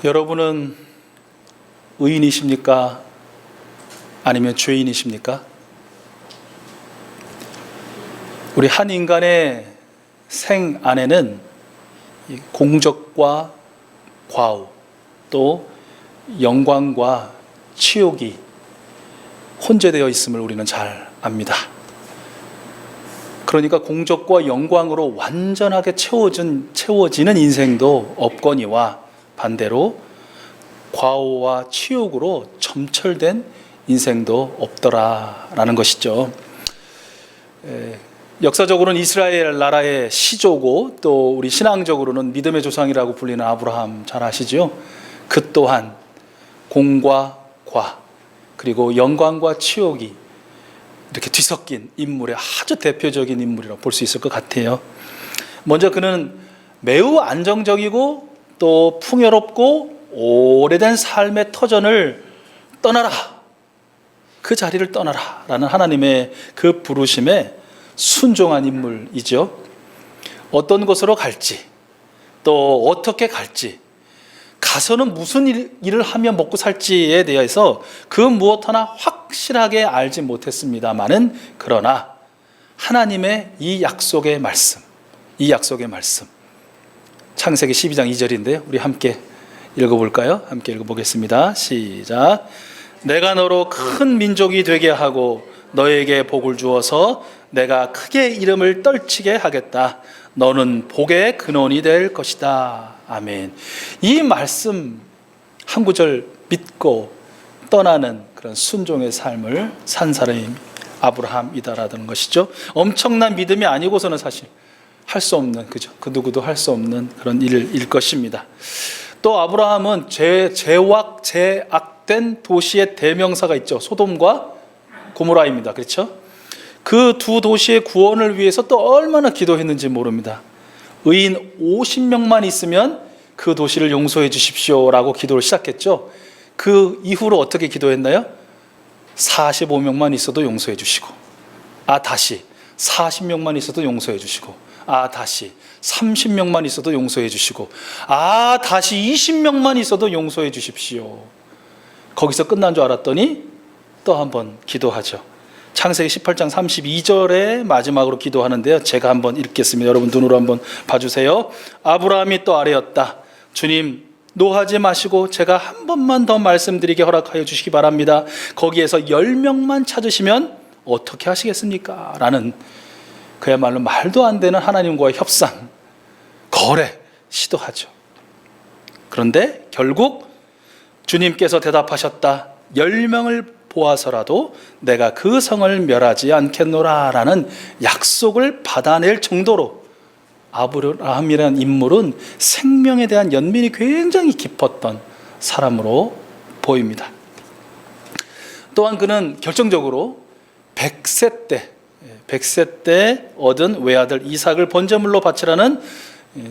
여러분은 의인이십니까? 아니면 죄인이십니까? 우리 한 인간의 생 안에는 공적과 과오, 또 영광과 치욕이 혼재되어 있음을 우리는 잘 압니다. 그러니까 공적과 영광으로 완전하게 채워지는 인생도 없거니와 반대로 과오와 치욕으로 점철된 인생도 없더라라는 것이죠. 역사적으로는 이스라엘 나라의 시조고 또 우리 신앙적으로는 믿음의 조상이라고 불리는 아브라함 잘 아시죠? 그 또한 공과 과 그리고 영광과 치욕이 이렇게 뒤섞인 인물의 아주 대표적인 인물이라고 볼 수 있을 것 같아요. 먼저 그는 매우 안정적이고 또 풍요롭고 오래된 삶의 터전을 떠나라, 그 자리를 떠나라 라는 하나님의 그 부르심에 순종한 인물이죠. 어떤 곳으로 갈지, 또 어떻게 갈지, 가서는 무슨 일을 하며 먹고 살지에 대해서 그 무엇 하나 확실하게 알지 못했습니다마는 그러나 하나님의 이 약속의 말씀 창세기 12장 2절인데요. 우리 함께 읽어볼까요? 함께 읽어보겠습니다. 시작. 내가 너로 큰 민족이 되게 하고 너에게 복을 주어서 내가 크게 이름을 떨치게 하겠다. 너는 복의 근원이 될 것이다. 아멘. 이 말씀 한 구절 믿고 떠나는 그런 순종의 삶을 산 사람이 아브라함이다라는 것이죠. 엄청난 믿음이 아니고서는 사실 할 수 없는, 그죠? 그 누구도 할 수 없는 그런 일일 것입니다. 또 아브라함은 제악된 도시의 대명사가 있죠. 소돔과 고모라입니다. 그렇죠? 그 두 도시의 구원을 위해서 또 얼마나 기도했는지 모릅니다. 의인 50명만 있으면 그 도시를 용서해 주십시오라고 기도를 시작했죠. 그 이후로 어떻게 기도했나요? 45명만 있어도 용서해 주시고, 다시 40명만 있어도 용서해 주시고, 다시 30명만 있어도 용서해 주시고, 다시 20명만 있어도 용서해 주십시오. 거기서 끝난 줄 알았더니 또 한번 기도하죠. 창세기 18장 32절에 마지막으로 기도하는데요. 제가 한번 읽겠습니다. 여러분 눈으로 한번 봐주세요. 아브라함이 또 아뢰었다. 주님, 노하지 마시고 제가 한 번만 더 말씀드리게 허락하여 주시기 바랍니다. 거기에서 10명만 찾으시면 어떻게 하시겠습니까? 라는 그야말로 말도 안 되는 하나님과의 협상, 거래 시도하죠. 그런데 결국 주님께서 대답하셨다. 10명을 보아서라도 내가 그 성을 멸하지 않겠노라 라는 약속을 받아낼 정도로 아브라함이라는 인물은 생명에 대한 연민이 굉장히 깊었던 사람으로 보입니다. 또한 그는 결정적으로 100세 때 얻은 외아들 이삭을 번제물로 바치라는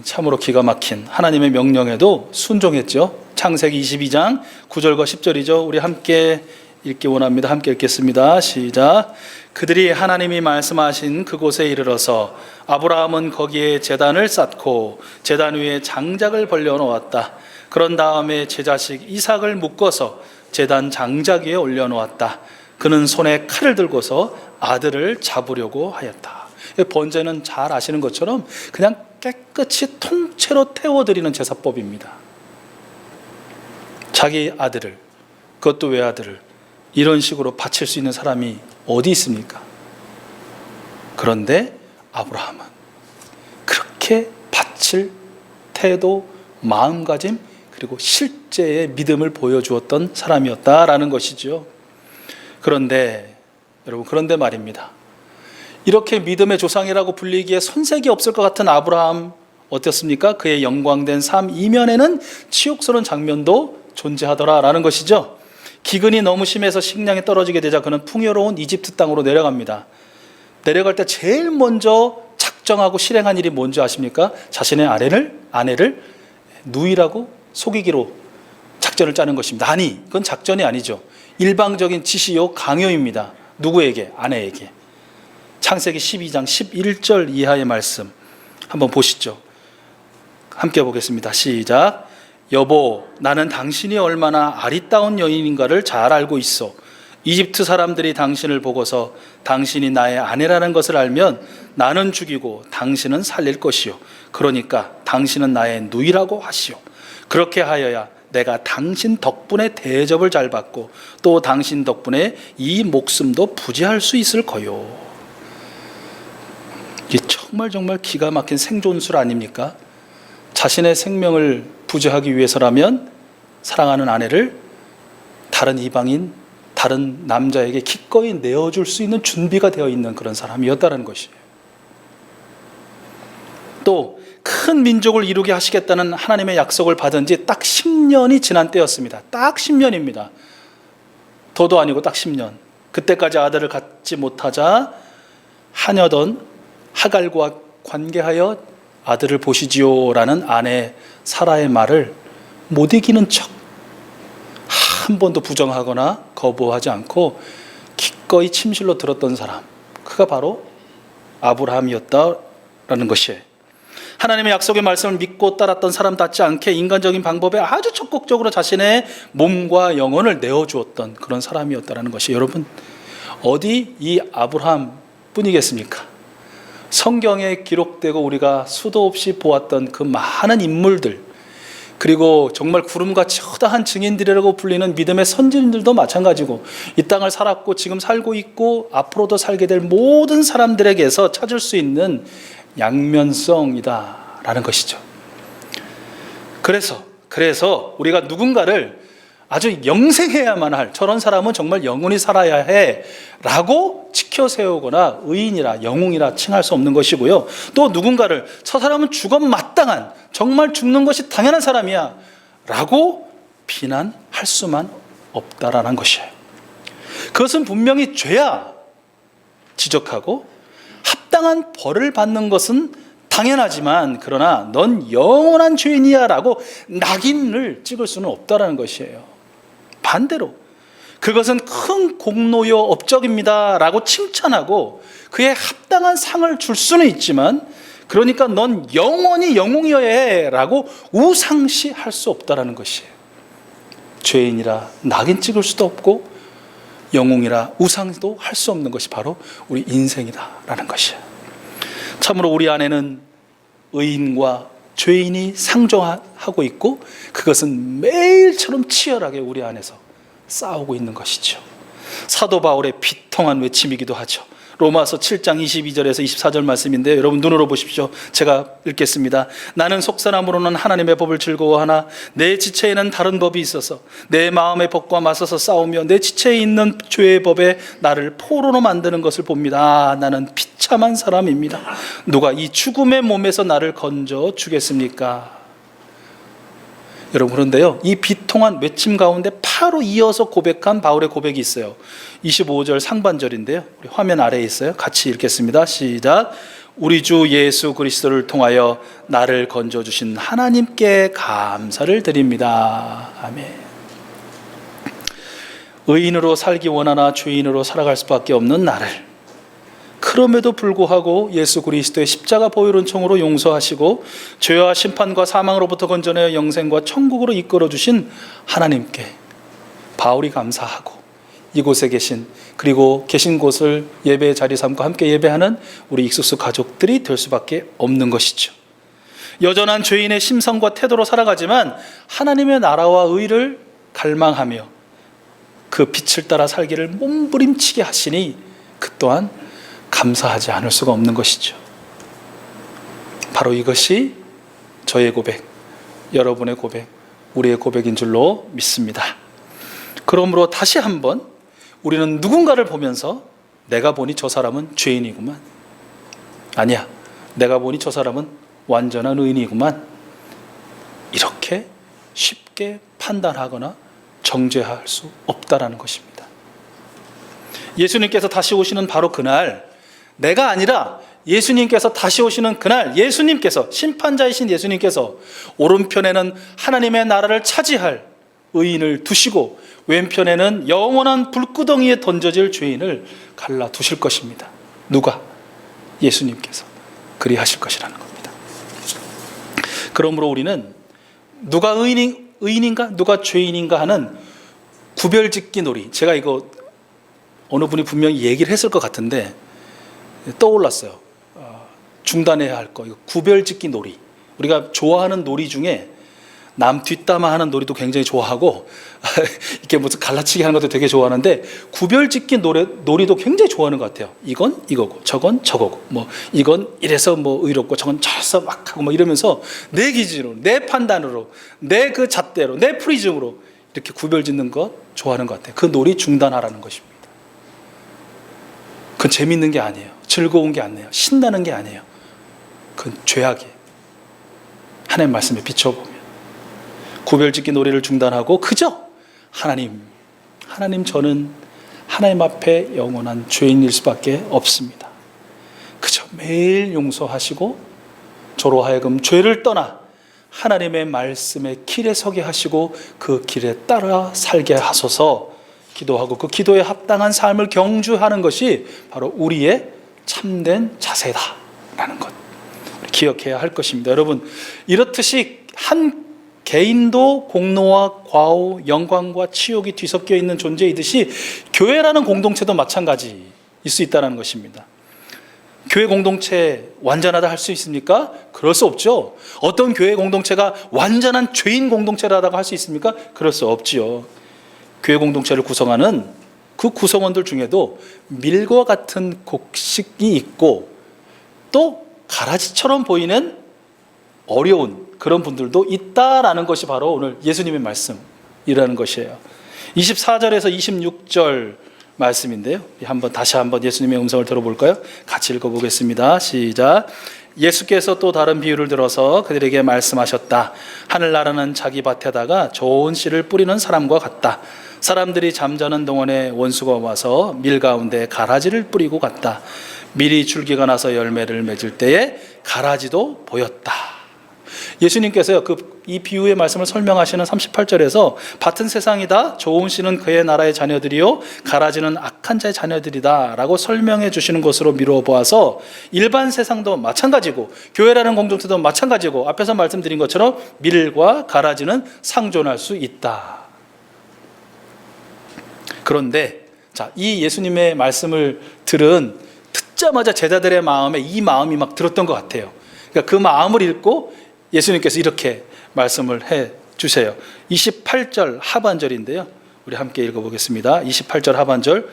참으로 기가 막힌 하나님의 명령에도 순종했죠. 창세기 22장 9절과 10절이죠. 우리 함께 읽기 원합니다. 함께 읽겠습니다. 시작. 그들이 하나님이 말씀하신 그곳에 이르러서 아브라함은 거기에 제단을 쌓고 제단 위에 장작을 벌려놓았다. 그런 다음에 제 자식 이삭을 묶어서 제단 장작 위에 올려놓았다. 그는 손에 칼을 들고서 아들을 잡으려고 하였다. 번제는 잘 아시는 것처럼 그냥 깨끗이 통째로 태워드리는 제사법입니다. 자기 아들을, 그것도 외아들을 이런 식으로 바칠 수 있는 사람이 어디 있습니까? 그런데 아브라함은 그렇게 바칠 태도, 마음가짐, 그리고 실제의 믿음을 보여주었던 사람이었다라는 것이죠. 그런데 여러분, 그런데 말입니다. 이렇게 믿음의 조상이라고 불리기에 손색이 없을 것 같은 아브라함 어떻습니까? 그의 영광된 삶 이면에는 치욕스러운 장면도 존재하더라라는 것이죠. 기근이 너무 심해서 식량이 떨어지게 되자 그는 풍요로운 이집트 땅으로 내려갑니다. 내려갈 때 제일 먼저 작정하고 실행한 일이 뭔지 아십니까? 자신의 아내를 누이라고 속이기로 작전을 짜는 것입니다. 아니, 그건 작전이 아니죠. 일방적인 지시요 강요입니다. 누구에게? 아내에게. 창세기 12장 11절 이하의 말씀 한번 보시죠. 함께 보겠습니다. 시작. 여보, 나는 당신이 얼마나 아리따운 여인인가를 잘 알고 있어. 이집트 사람들이 당신을 보고서 당신이 나의 아내라는 것을 알면 나는 죽이고 당신은 살릴 것이요. 그러니까 당신은 나의 누이라고 하시오. 그렇게 하여야 내가 당신 덕분에 대접을 잘 받고 또 당신 덕분에 이 목숨도 부지할 수 있을 거요. 이게 정말 기가 막힌 생존술 아닙니까? 자신의 생명을 부지하기 위해서라면 사랑하는 아내를 다른 이방인, 다른 남자에게 기꺼이 내어줄 수 있는 준비가 되어 있는 그런 사람이었다는 것이에요. 또 큰 민족을 이루게 하시겠다는 하나님의 약속을 받은 지 딱 10년이 지난 때였습니다. 딱 10년입니다. 더도 아니고 딱 10년. 그때까지 아들을 갖지 못하자 하녀던 하갈과 관계하여 아들을 보시지요 라는 아내 사라의 말을 못 이기는 척 한 번도 부정하거나 거부하지 않고 기꺼이 침실로 들었던 사람, 그가 바로 아브라함이었다라는 것이에요. 하나님의 약속의 말씀을 믿고 따랐던 사람답지 않게 인간적인 방법에 아주 적극적으로 자신의 몸과 영혼을 내어주었던 그런 사람이었다는 것이, 여러분 어디 이 아브라함 뿐이겠습니까? 성경에 기록되고 우리가 수도 없이 보았던 그 많은 인물들, 그리고 정말 구름같이 허다한 증인들이라고 불리는 믿음의 선진들도 마찬가지고, 이 땅을 살았고 지금 살고 있고 앞으로도 살게 될 모든 사람들에게서 찾을 수 있는 양면성이다라는 것이죠. 그래서 우리가 누군가를 아주 영생해야만 할, 저런 사람은 정말 영원히 살아야 해 라고 지켜 세우거나 의인이라 영웅이라 칭할 수 없는 것이고요. 또 누군가를 저 사람은 죽어 마땅한, 정말 죽는 것이 당연한 사람이야 라고 비난할 수만 없다라는 것이에요. 그것은 분명히 죄야 지적하고 합당한 벌을 받는 것은 당연하지만, 그러나 넌 영원한 죄인이야 라고 낙인을 찍을 수는 없다라는 것이에요. 반대로 그것은 큰 공로요 업적입니다 라고 칭찬하고 그의 합당한 상을 줄 수는 있지만, 그러니까 넌 영원히 영웅이어야 해 라고 우상시할 수 없다라는 것이에요. 죄인이라 낙인 찍을 수도 없고 영웅이라 우상도 할 수 없는 것이 바로 우리 인생이다라는 것이에요. 참으로 우리 안에는 의인과 죄인이 상종하고 있고, 그것은 매일처럼 치열하게 우리 안에서 싸우고 있는 것이죠. 사도 바울의 비통한 외침이기도 하죠. 로마서 7장 22절에서 24절 말씀인데요, 여러분 눈으로 보십시오. 제가 읽겠습니다. 나는 속사람으로는 하나님의 법을 즐거워하나 내 지체에는 다른 법이 있어서 내 마음의 법과 맞서서 싸우며 내 지체에 있는 죄의 법에 나를 포로로 만드는 것을 봅니다. 나는 비참한 사람입니다. 누가 이 죽음의 몸에서 나를 건져 주겠습니까? 여러분, 그런데요, 이 비통한 외침 가운데 바로 이어서 고백한 바울의 고백이 있어요. 25절 상반절인데요, 우리 화면 아래에 있어요. 같이 읽겠습니다. 시작. 우리 주 예수 그리스도를 통하여 나를 건져주신 하나님께 감사를 드립니다. 아멘. 의인으로 살기 원하나 죄인으로 살아갈 수밖에 없는 나를, 그럼에도 불구하고 예수 그리스도의 십자가 보혈 은총으로 용서하시고 죄와 심판과 사망으로부터 건져내어 영생과 천국으로 이끌어 주신 하나님께 바울이 감사하고, 이곳에 계신, 그리고 계신 곳을 예배의 자리 삼고 함께 예배하는 우리 익숙수 가족들이 될 수밖에 없는 것이죠. 여전한 죄인의 심성과 태도로 살아가지만 하나님의 나라와 의를 갈망하며 그 빛을 따라 살기를 몸부림치게 하시니 그 또한 감사하지 않을 수가 없는 것이죠. 바로 이것이 저의 고백, 여러분의 고백, 우리의 고백인 줄로 믿습니다. 그러므로 다시 한번 우리는 누군가를 보면서 내가 보니 저 사람은 죄인이구만, 아니야, 내가 보니 저 사람은 완전한 의인이구만, 이렇게 쉽게 판단하거나 정죄할 수 없다라는 것입니다. 예수님께서 다시 오시는 바로 그날, 내가 아니라 예수님께서 다시 오시는 그날, 예수님께서, 심판자이신 예수님께서 오른편에는 하나님의 나라를 차지할 의인을 두시고 왼편에는 영원한 불구덩이에 던져질 죄인을 갈라두실 것입니다. 누가? 예수님께서 그리하실 것이라는 겁니다. 그러므로 우리는 누가 의인인가 누가 죄인인가 하는 구별짓기 놀이. 제가 이거 어느 분이 분명히 얘기를 했을 것 같은데 떠올랐어요. 중단해야 할 거. 이거 구별짓기 놀이. 우리가 좋아하는 놀이 중에 남 뒷담화하는 놀이도 굉장히 좋아하고 이렇게 무슨 갈라치기 하는 것도 되게 좋아하는데 구별짓기 놀이도 굉장히 좋아하는 것 같아요. 이건 이거고 저건 저거고 뭐 이건 이래서 뭐 의롭고 저건 저래서 막 하고 뭐 이러면서 내 기준으로 내 판단으로 내 그 잣대로 내 프리즘으로 이렇게 구별짓는 거 좋아하는 것 같아요. 그 놀이 중단하라는 것입니다. 그건 재밌는 게 아니에요. 즐거운 게 아니에요. 신나는 게 아니에요. 그건 죄악이에요. 하나님 말씀에 비춰보면 구별짓기 놀이를 중단하고 그저 하나님 저는 하나님 앞에 영원한 죄인일 수밖에 없습니다. 그저 매일 용서하시고 저로 하여금 죄를 떠나 하나님의 말씀의 길에 서게 하시고 그 길에 따라 살게 하소서 기도하고 그 기도에 합당한 삶을 경주하는 것이 바로 우리의 참된 자세다라는 것 기억해야 할 것입니다. 여러분, 이렇듯이 한 개인도 공로와 과오, 영광과 치욕이 뒤섞여 있는 존재이듯이 교회라는 공동체도 마찬가지일 수 있다는 것입니다. 교회 공동체 완전하다 할 수 있습니까? 그럴 수 없죠. 어떤 교회 공동체가 완전한 죄인 공동체라고 할 수 있습니까? 그럴 수 없지요. 교회 공동체를 구성하는 그 구성원들 중에도 밀과 같은 곡식이 있고 또 가라지처럼 보이는 어려운 그런 분들도 있다라는 것이 바로 오늘 예수님의 말씀이라는 것이에요. 24절에서 26절 말씀인데요. 다시 한번 예수님의 음성을 들어볼까요? 같이 읽어보겠습니다. 시작. 예수께서 또 다른 비유를 들어서 그들에게 말씀하셨다. 하늘나라는 자기 밭에다가 좋은 씨를 뿌리는 사람과 같다. 사람들이 잠자는 동안에 원수가 와서 밀 가운데 가라지를 뿌리고 갔다. 밀이 줄기가 나서 열매를 맺을 때에 가라지도 보였다. 예수님께서요, 이 비유의 말씀을 설명하시는 38절에서 밭은 세상이다. 좋은 씨는 그의 나라의 자녀들이요 가라지는 악한 자의 자녀들이다 라고 설명해 주시는 것으로 미루어 보아서 일반 세상도 마찬가지고 교회라는 공동체도 마찬가지고 앞에서 말씀드린 것처럼 밀과 가라지는 상존할 수 있다. 그런데 이 예수님의 말씀을 듣자마자 제자들의 마음에 이 마음이 막 들었던 것 같아요. 그러니까 그 마음을 읽고 예수님께서 이렇게 말씀을 해 주세요. 28절 하반절인데요. 우리 함께 읽어보겠습니다. 28절 하반절.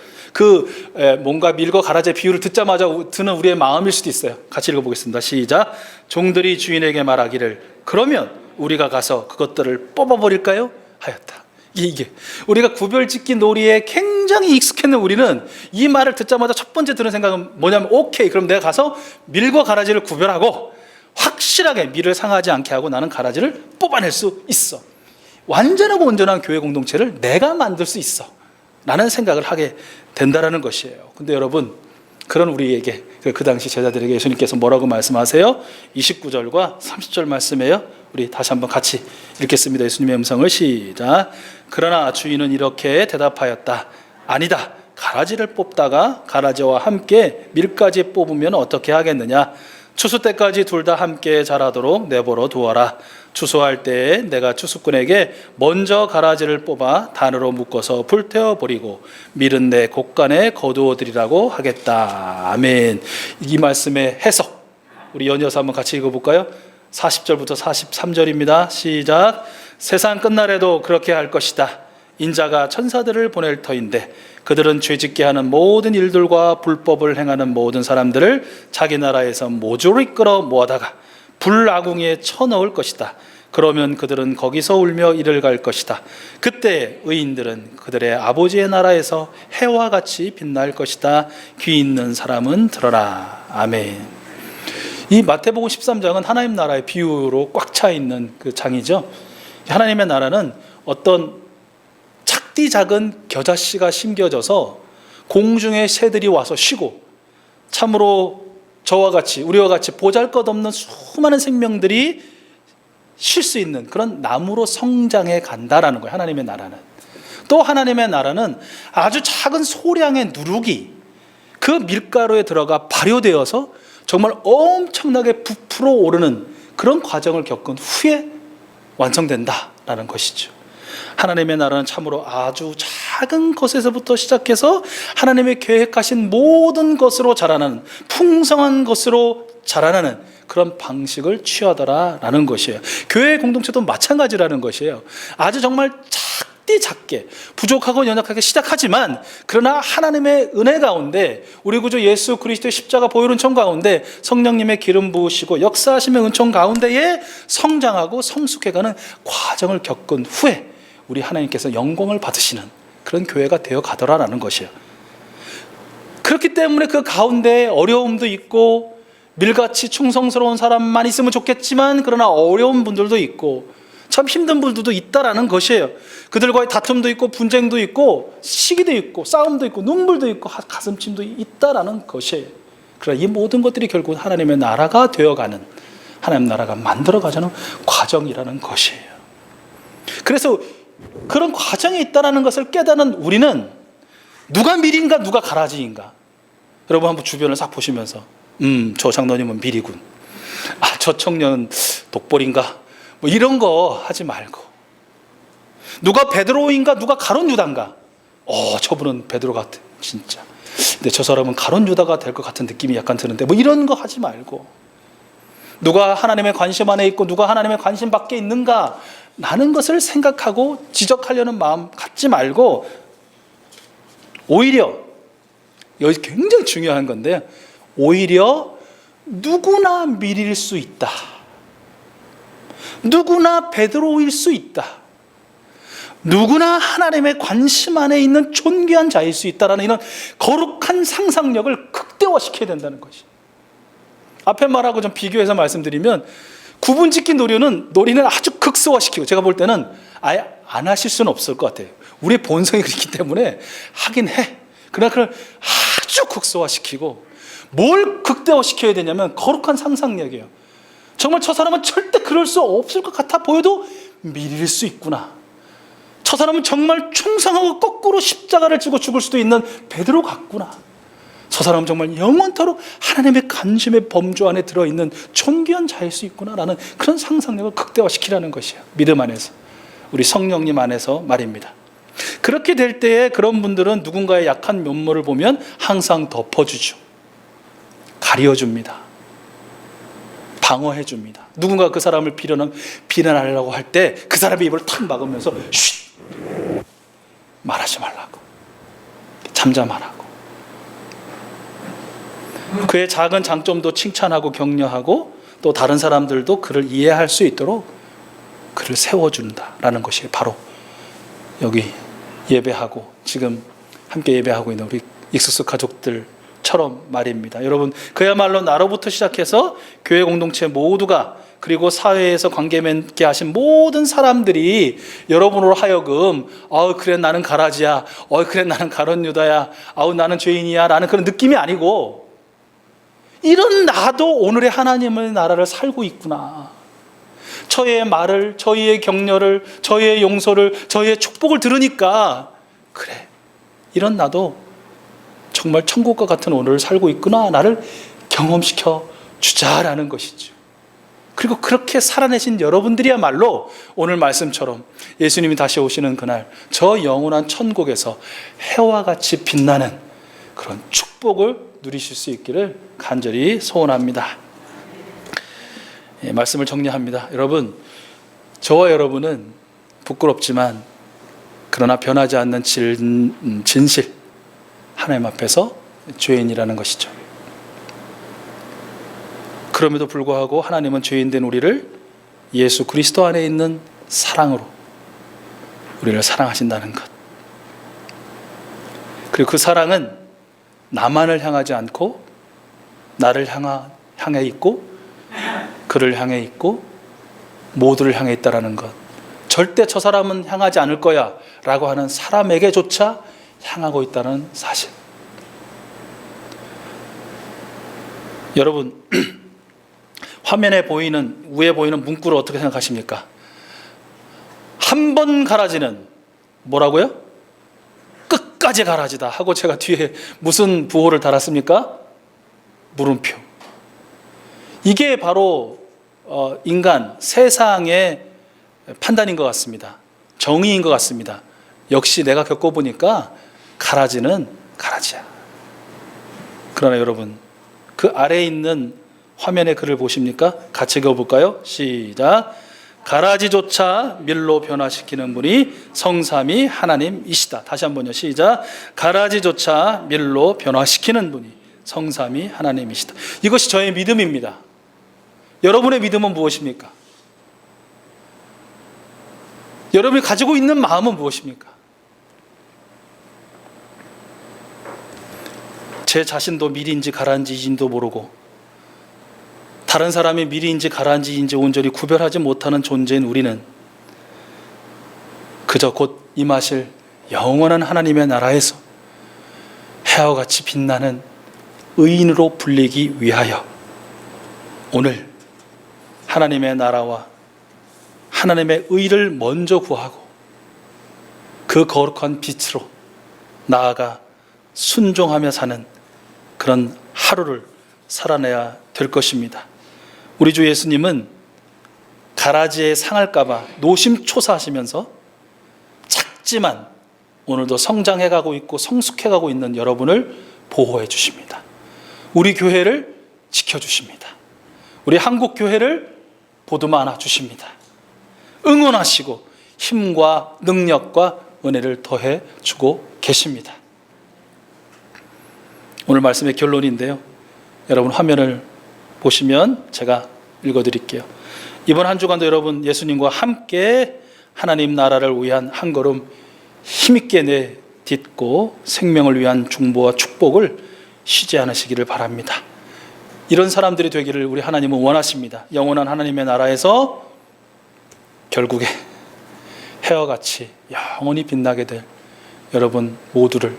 뭔가 밀과 가라지의 비유를 듣자마자 드는 우리의 마음일 수도 있어요. 같이 읽어보겠습니다. 시작. 종들이 주인에게 말하기를 그러면 우리가 가서 그것들을 뽑아버릴까요? 하였다. 이게 우리가 구별짓기 놀이에 굉장히 익숙했는 우리는 이 말을 듣자마자 첫 번째 드는 생각은 뭐냐면 오케이, 그럼 내가 가서 밀과 가라지를 구별하고 확실하게 밀을 상하지 않게 하고 나는 가라지를 뽑아낼 수 있어. 완전하고 온전한 교회 공동체를 내가 만들 수 있어 라는 생각을 하게 된다는 것이에요. 근데 여러분, 그런 우리에게 그 당시 제자들에게 예수님께서 뭐라고 말씀하세요? 29절과 30절 말씀이에요. 우리 다시 한번 같이 읽겠습니다. 예수님의 음성을 시작. 그러나 주인은 이렇게 대답하였다. 아니다. 가라지를 뽑다가 가라지와 함께 밀까지 뽑으면 어떻게 하겠느냐? 추수 때까지 둘 다 함께 자라도록 내버려 두어라. 추수할 때에 내가 추수꾼에게 먼저 가라지를 뽑아 단으로 묶어서 불태워 버리고 밀은 내 곡간에 거두어 드리라고 하겠다. 아멘. 이 말씀의 해석 우리 연이어서 한번 같이 읽어볼까요? 40절부터 43절입니다. 시작. 세상 끝날에도 그렇게 할 것이다. 인자가 천사들을 보낼 터인데 그들은 죄짓게 하는 모든 일들과 불법을 행하는 모든 사람들을 자기 나라에서 모조리 끌어 모아다가 불아궁에 쳐넣을 것이다. 그러면 그들은 거기서 울며 이를 갈 것이다. 그때 의인들은 그들의 아버지의 나라에서 해와 같이 빛날 것이다. 귀 있는 사람은 들어라. 아멘. 이 마태복음 13장은 하나님 나라의 비유로 꽉 차 있는 그 장이죠. 하나님의 나라는 어떤 작디 작은 겨자씨가 심겨져서 공중의 새들이 와서 쉬고 참으로 저와 같이 우리와 같이 보잘것없는 수많은 생명들이 쉴 수 있는 그런 나무로 성장해 간다라는 거예요. 하나님의 나라는. 또 하나님의 나라는 아주 작은 소량의 누룩이 그 밀가루에 들어가 발효되어서 정말 엄청나게 부풀어 오르는 그런 과정을 겪은 후에 완성된다라는 것이죠. 하나님의 나라는 참으로 아주 작은 것에서부터 시작해서 하나님의 계획하신 모든 것으로 자라나는, 풍성한 것으로 자라나는 그런 방식을 취하더라라는 것이에요. 교회 공동체도 마찬가지라는 것이에요. 아주 정말 작게 부족하고 연약하게 시작하지만, 그러나 하나님의 은혜 가운데, 우리 구주 예수 그리스도의 십자가 보혈 은총 가운데, 성령님의 기름 부으시고 역사하심의 은총 가운데에 성장하고 성숙해가는 과정을 겪은 후에 우리 하나님께서 영광을 받으시는 그런 교회가 되어 가더라라는 것이에요. 그렇기 때문에 그 가운데 어려움도 있고, 밀같이 충성스러운 사람만 있으면 좋겠지만 그러나 어려운 분들도 있고 참 힘든 분들도 있다라는 것이에요. 그들과의 다툼도 있고 분쟁도 있고 시기도 있고 싸움도 있고 눈물도 있고 가슴침도 있다라는 것이에요. 그러나 이 모든 것들이 결국 하나님의 나라가 되어가는, 하나님 나라가 만들어가자는 과정이라는 것이에요. 그래서 그런 과정이 있다는 것을 깨닫는 우리는 누가 밀인가 누가 가라지인가. 여러분 한번 주변을 싹 보시면서 저 장로님은 밀이군, 저 청년은 독볼인가, 뭐 이런 거 하지 말고, 누가 베드로인가 누가 가룟 유다인가, 저분은 베드로 같아 진짜, 근데 저 사람은 가룟 유다가 될 것 같은 느낌이 약간 드는데, 뭐 이런 거 하지 말고, 누가 하나님의 관심 안에 있고 누가 하나님의 관심 밖에 있는가 라는 것을 생각하고 지적하려는 마음 갖지 말고, 오히려 여기 굉장히 중요한 건데, 오히려 누구나 밀일 수 있다, 누구나 베드로일 수 있다, 누구나 하나님의 관심 안에 있는 존귀한 자일 수 있다라는 이런 거룩한 상상력을 극대화시켜야 된다는 것이. 앞에 말하고 좀 비교해서 말씀드리면, 구분짓기 놀이는 아주 극소화시키고, 제가 볼 때는 아예 안 하실 수는 없을 것 같아요. 우리의 본성이 그렇기 때문에 하긴 해. 그러나 그걸 아주 극소화시키고, 뭘 극대화시켜야 되냐면 거룩한 상상력이에요. 정말 저 사람은 절대 그럴 수 없을 것 같아 보여도 밀릴 수 있구나. 저 사람은 정말 충성하고 거꾸로 십자가를 지고 죽을 수도 있는 베드로 같구나. 저 사람은 정말 영원토록 하나님의 관심의 범주 안에 들어있는 존귀한 자일 수 있구나라는 그런 상상력을 극대화시키라는 것이에요. 믿음 안에서, 우리 성령님 안에서 말입니다. 그렇게 될 때에 그런 분들은 누군가의 약한 면모를 보면 항상 덮어주죠. 가려줍니다. 방어해줍니다. 누군가 그 사람을 비난하려고 할 때 그 사람의 입을 탁 막으면서 쉿! 말하지 말라고, 잠잠하라고, 그의 작은 장점도 칭찬하고 격려하고, 또 다른 사람들도 그를 이해할 수 있도록 그를 세워준다라는 것이 바로 여기 예배하고 지금 함께 예배하고 있는 우리 익숙스 가족들처럼 말입니다. 여러분, 그야말로 나로부터 시작해서 교회 공동체 모두가, 그리고 사회에서 관계 맺게 하신 모든 사람들이 여러분으로 하여금 그래 나는 가라지야, 그래 나는 가룟 유다야, 나는 죄인이야 라는 그런 느낌이 아니고, 이런 나도 오늘의 하나님의 나라를 살고 있구나, 저의 말을, 저희의 격려를, 저희의 용서를, 저희의 축복을 들으니까 그래, 이런 나도 정말 천국과 같은 오늘을 살고 있구나, 나를 경험시켜 주자라는 것이죠. 그리고 그렇게 살아내신 여러분들이야말로 오늘 말씀처럼 예수님이 다시 오시는 그날 저 영원한 천국에서 해와 같이 빛나는 그런 축복을 누리실 수 있기를 간절히 소원합니다. 말씀을 정리합니다. 여러분, 저와 여러분은 부끄럽지만 그러나 변하지 않는 진실, 하나님 앞에서 죄인이라는 것이죠. 그럼에도 불구하고 하나님은 죄인된 우리를 예수 그리스도 안에 있는 사랑으로 우리를 사랑하신다는 것. 그리고 그 사랑은 나만을 향하지 않고 나를 향해 있고, 그를 향해 있고, 모두를 향해 있다라는 것. 절대 저 사람은 향하지 않을 거야 라고 하는 사람에게조차 향하고 있다는 사실. 여러분, 화면에 보이는, 위에 보이는 문구를 어떻게 생각하십니까? 한 번 가라지는 뭐라고요? 끝까지 가라지다 하고 제가 뒤에 무슨 부호를 달았습니까? 물음표. 이게 바로 인간, 세상의 판단인 것 같습니다. 정의인 것 같습니다. 역시 내가 겪어보니까 가라지는 가라지야. 그러나 여러분, 그 아래에 있는 화면의 글을 보십니까? 같이 읽어볼까요? 시작. 가라지조차 밀로 변화시키는 분이 성삼위 하나님이시다. 다시 한번요. 시작. 가라지조차 밀로 변화시키는 분이 성삼위 하나님이시다. 이것이 저의 믿음입니다. 여러분의 믿음은 무엇입니까? 여러분이 가지고 있는 마음은 무엇입니까? 제 자신도 밀인지 가라앉이인지도 모르고 다른 사람이 밀인지 가라앉이인지 온전히 구별하지 못하는 존재인 우리는 그저 곧 임하실 영원한 하나님의 나라에서 해와 같이 빛나는 의인으로 불리기 위하여 오늘 하나님의 나라와 하나님의 의를 먼저 구하고 그 거룩한 빛으로 나아가 순종하며 사는 그런 하루를 살아내야 될 것입니다. 우리 주 예수님은 가라지에 상할까봐 노심초사하시면서 작지만 오늘도 성장해가고 있고 성숙해가고 있는 여러분을 보호해 주십니다. 우리 교회를 지켜주십니다. 우리 한국 교회를 보듬어 안아 주십니다. 응원하시고 힘과 능력과 은혜를 더해 주고 계십니다. 오늘 말씀의 결론인데요. 여러분 화면을 보시면 제가 읽어드릴게요. 이번 한 주간도 여러분 예수님과 함께 하나님 나라를 위한 한 걸음 힘있게 내딛고 생명을 위한 중보와 축복을 쉬지 않으시기를 바랍니다. 이런 사람들이 되기를 우리 하나님은 원하십니다. 영원한 하나님의 나라에서 결국에 해와 같이 영원히 빛나게 될 여러분 모두를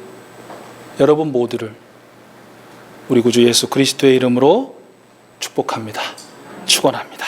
우리 구주 예수 그리스도의 이름으로 축복합니다. 축원합니다.